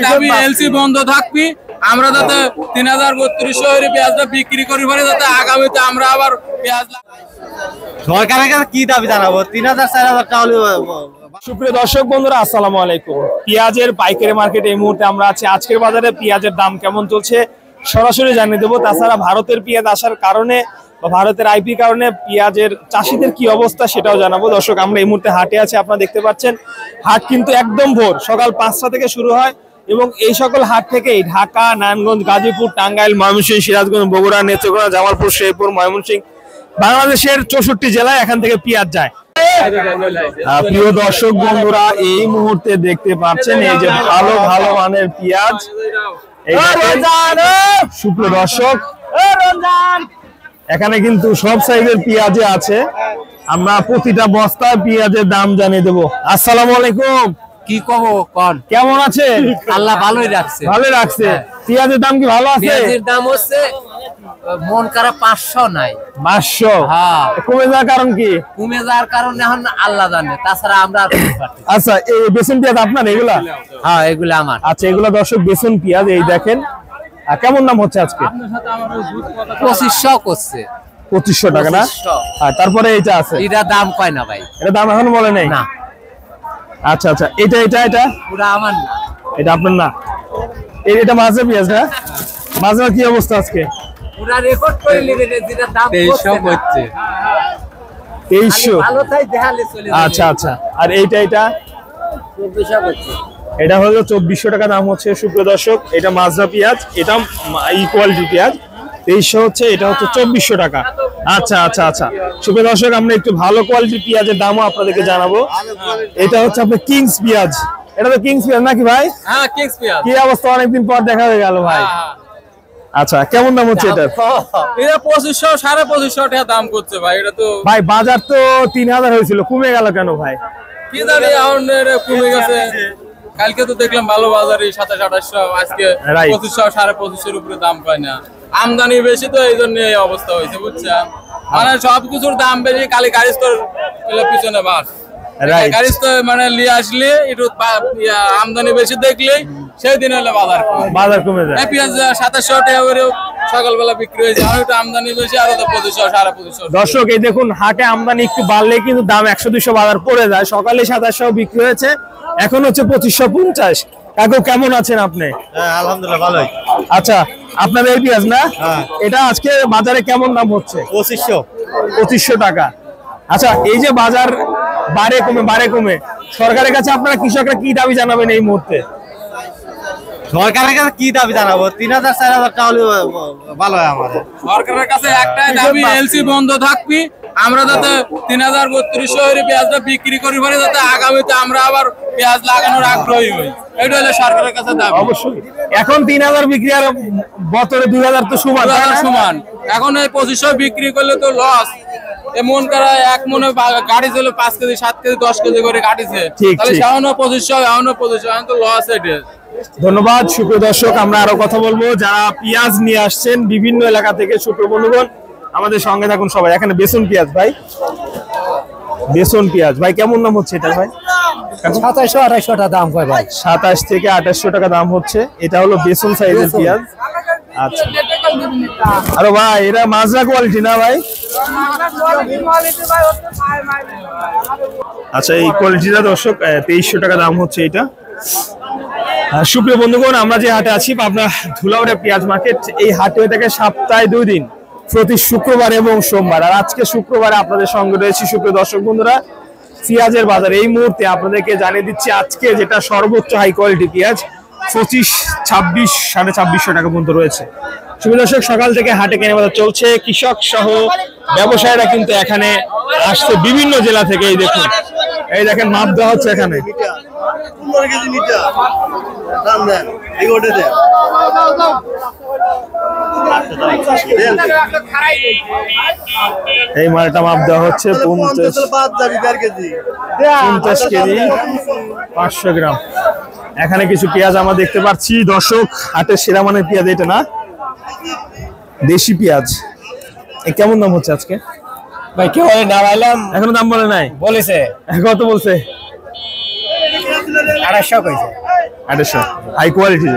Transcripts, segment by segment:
দাবি এলসি বন্ধ থাকবি, আমরা যাতে ৩৩২০ পেঁয়াজটা বিক্রি করি পারি, যাতে আগামীতে আমরা আবার পেঁয়াজ সরকারের কাছে কি দাবি জানাবো? ৩০০০-৪০০০ টাকা। সুপ্রিয় দর্শক বন্ধুরা, আসসালামু আলাইকুম। পেঁয়াজের পাইকারি মার্কেটে এই মুহূর্তে আমরা আছি। আজকের বাজারে পেঁয়াজের দাম কেমন চলছে সরাসরি জানিয়ে দেবো। তাছাড়া ভারতের পেঁয়াজ আসার কারণে বা ভারতের আইপি কারণে পেঁয়াজের চাষিদের কি অবস্থা সেটাও জানাবো। দর্শক, আমরা এই মুহূর্তে হাটে আছি, আপনারা দেখতে পাচ্ছেন। হাট কিন্তু একদম ভোর, সকাল ৫টা থেকে শুরু হয় এবং এই সকল হাট থেকেই ঢাকা, নারায়ণগঞ্জ, গাজীপুর, টাঙ্গাইল, ময়মনসিংহ, সিরাজগঞ্জ, বগুড়া, নেত্রকোনা, জামালপুর, শেরপুর, ময়মনসিংহ, বাংলাদেশের ৬৪ জেলায় এখান থেকে পেঁয়াজ যায়। প্রিয় দর্শক বন্ধুরা, এই মুহূর্তে দেখতে পাচ্ছেন এই যে ভালো ভালো মানের পেঁয়াজ। সুপ্রিয় দর্শক, এখানে কিন্তু সব সাইজের পেঁয়াজ আছে। আমরা প্রতিটা বস্তা পেঁয়াজের দাম জানিয়ে দেবো। আসসালামু আলাইকুম। কি কব কোন, কেমন আছে? আল্লাহ ভালোই রাখছে। ভালোই রাখছে। পেঁয়াজের দাম কি ভালো আছে? পেঁয়াজের দাম হচ্ছে মন করা ৫০০ নাই, ৫০০। হ্যাঁ, কমে যাওয়ার কারণ কি? কমে যাওয়ার কারণ এখন আল্লাহ জানে, তাছাড়া আমরা আর করতে পারছি না। আচ্ছা, এই বেসন পেঁয়াজ আপনার এগুলা? হ্যাঁ, এগুলো আমার। আচ্ছা, এগুলা দর্শক বেসন পেঁয়াজ। এই দেখেন, কেমন দাম হচ্ছে আজকে? ২৫০০ করছে। ২৫০০ টাকা না? আর তারপরে এইটা আছে, এটা দাম কয় না ভাই, এটা দাম এখনো বলে নাই না। আচ্ছা আচ্ছা, এটা এটা এটা পুরা আমার না, এটা আপনার না। এটা মাঝে পেঁয়াজ না? মাঝে কি অবস্থা আজকে? পুরা রেকর্ড করে নিবে, যেটা দাম ২৩০০ হচ্ছে। ২৩০০? ভালো তাই দেখালে চলে যাবে। আচ্ছা আচ্ছা, আর এইটা এটা ২৪০০ হচ্ছে। এটা হলো ২৪০০ টাকা দাম হচ্ছে। সুপ্রিয় দর্শক, এটা মাজরা পেঁয়াজ, এটা ইকুয়ালিটি পেঁয়াজ। ২৩০০ হচ্ছে, এটা হচ্ছে ২৪০০ টাকা। আচ্ছা আচ্ছা আচ্ছা, সুপ্রিয় দর্শক, আমরা একটু ভালো কোয়ালিটির পেঁয়াজের দামও আপনাদেরকে জানাবো। এটা হচ্ছে আপনার কিংস পেঁয়াজ। এটা তো কিংস পেঁয়াজ নাকি ভাই? হ্যাঁ, কিংস পেঁয়াজ। কি অবস্থা, অনেকদিন পর দেখা হয়ে গেল ভাই। আচ্ছা, কেমন দাম হচ্ছে এটা? এটা ২৫০০ ২৫৫০ টাকা দাম করছে ভাই। এটা তো ভাই বাজার তো ৩০০০ হয়েছিল, কমে গেল কেন ভাই? কি জানি এখন কমে গেছে। কালকে তো দেখলাম ভালো বাজারে ২৭-২৮০০, আজকে ২৫০০ ২৫৫০০ উপরে দাম পায় না। আমদানি বেশি তো এই জন্য এই অবস্থা হয়েছে, বুঝছেন? মানে সবকিছুর দাম বেশি, খালি গাড়ি তো পিছনে বাস। গাড়ি তো মানে নিয়ে আসলে একটু আমদানি বেশি দেখলে সেই দিন হলে বাজার কমে যায়। পেঁয়াজ ২৭০০ টাকা করে সকালবেলা বিক্রি হয়েছে, আর একটু আমদানি বেশি, আর তো ২৫০০ ২৫৫০। দর্শক, এই দেখুন, হাটে আমদানি একটু বাড়লে কিন্তু দাম ১০০-২০০ বাজার পড়ে যায়। সকালে ২৭০০ বিক্রি হয়েছে, এখন হচ্ছে ২৫৫০। কাকু, কেমন আছেন আপনি? আলহামদুলিল্লাহ ভালোই। আচ্ছা, আপনার এই পেঁয়াজ না? এটা আজকে বাজারে কেমন দাম হচ্ছে? ২৫০০ টাকা। আচ্ছা, এই যে বাজার বাড়ে কমে, সরকারের কাছে আপনারা কৃষকরা কি দাবি জানাবেন এই মুহূর্তে? সরকারের কাছে কি দাবি জানাবো? ৩০০০-৪০০০ টাকা হলে ভালো হয় আমাদের। সরকারের কাছে একটাই দাবি, এলসি বন্ধ থাকবি, আমরা যাতে ৩৩২০ পেঁয়াজটা বিক্রি করি পারি, যাতে আগামীতে আমরা আবার পেঁয়াজ লাগানোর আগ্রহী হই। এটা হলো সরকারের কাছে দাবি। অবশ্যই। এখন ৩০০০ বিক্রি আর বছরে ২০০০ তো সমান। এখন এই ২৫০০ বিক্রি করলে তো লস। মন করা এক মনে গাড়ি ছিল ৫ কেজি ৭ কেজি ১০ কেজি করে গাড়িছে, তাহলে এখনো ২৫০০ এখন তো লস। এটা ধন্যবাদ। সুপ্রিয় দর্শক, আমরা আরো কথা বলবো। যারা পেঁয়াজ নিয়ে আসছেন বিভিন্ন এলাকা থেকে, সুপ্রিয় বন্ধুগণ, আমাদের সঙ্গে থাকুন সবাই। এখানে বেসন পেঁয়াজ ভাই, বেসন পেঁয়াজ ভাই, কেমন দাম হচ্ছে এটা ভাই? ২৭০০-২৮০০ টাকা দাম হয় ভাই। ২৭ থেকে ২৮০০ টাকা দাম হচ্ছে। এটা হলো বেসন সাইজের পেঁয়াজ। আচ্ছা, আরে ভাই, এটা মাজরা কোয়ালিটি না ভাই? আচ্ছা, এই কোয়ালিটিটা দর্শক ২৩০০ টাকা দাম হচ্ছে এটা। সুপ্রিয় বন্ধুগণ, আমরা যে হাটে আছি পাবনা ধুলাউড়া পেঁয়াজ মার্কেট, এই হাটে হয়ে থাকে সপ্তাহে ২ দিন, প্রতি শুক্রবার এবং সোমবার। আর আজকে শুক্রবারে আপনাদের সঙ্গে রয়েছি। সুপ্রিয় দর্শক বন্ধুরা, পেঁয়াজের বাজার এই মুহূর্তে আপনাদেরকে জানিয়ে দিচ্ছি, আজকে যেটা সর্বোচ্চ হাই কোয়ালিটি পেঁয়াজ ২৫, ২৬, ২৫৫০ টাকা পর্যন্ত রয়েছে। সুপ্রিয় দর্শক, সকাল থেকে হাটে কেনাবেচা চলছে। কৃষক সহ ব্যবসায়ীরা কিন্তু এখানে আসছে বিভিন্ন জেলা থেকে। এই দেখেন মাপ দেওয়া হচ্ছে এখানে। এই মালটা মাপ দেওয়া হচ্ছে ৫০ কেজি ৫০০ গ্রাম। এখানে কিছু পেঁয়াজ আমরা দেখতে পাচ্ছি। দর্শক, হাটের সেরা মানের পেঁয়াজ এটা না, দেশি পেঁয়াজ। কেমন দাম হচ্ছে আজকে ভাই? কি বলে না ভাইলাম, এখনো দাম বলে নাই? বলেছে। কত বলছে? ২৮০০ কইছে। 800 হাই কোয়ালিটি।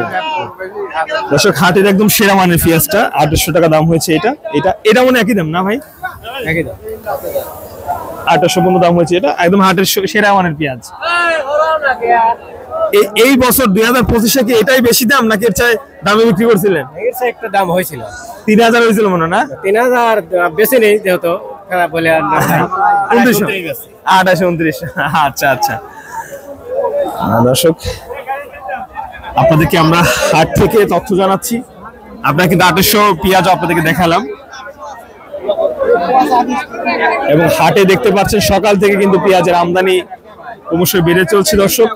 দর্শক হাটের একদম সেরা মানের পেঁয়াজটা 800 টাকা দাম হয়েছে। এটা মনে একই দাম না ভাই? একই দাম 800 দাম হয়েছে। এটা একদম হাটের সেরা মানের পেঁয়াজ। এই বছর 2025-এ কি এটাই বেশি দাম নাকি এর চাই দামে বিক্রি করছিলেন? এর চেয়ে একটা দাম হয়েছিল 3000 হয়েছিল মনে না? 3000 বেশি নেই যেহেতু খারাপ বলে 2829। আচ্ছা আচ্ছা দর্শক আপনাদেরকে আমরা হাট থেকে তথ্য জানাচ্ছি। আপনারা কিন্তু 800 পেঁয়াজ আপনাদেরকে দেখালাম এবং হাটে দেখতে পাচ্ছেন সকাল থেকে কিন্তু পেঁয়াজের আমদানি ক্রমশ বেড়ে চলছে। দর্শক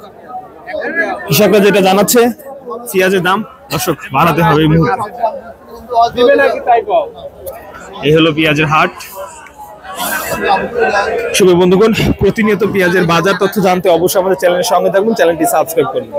কৃষকরা যেটা জানাচ্ছে পেঁয়াজের দাম দর্শক বাড়াতে হবে এই মুহূর্তে। এই হলো পেঁয়াজের হাট। শুভ বন্ধুগণ, প্রতিনিয়ত পেঁয়াজের বাজার তথ্য জানতে অবশ্যই আমাদের চ্যানেলের সঙ্গে থাকুন, চ্যানেলটি সাবস্ক্রাইব করুন।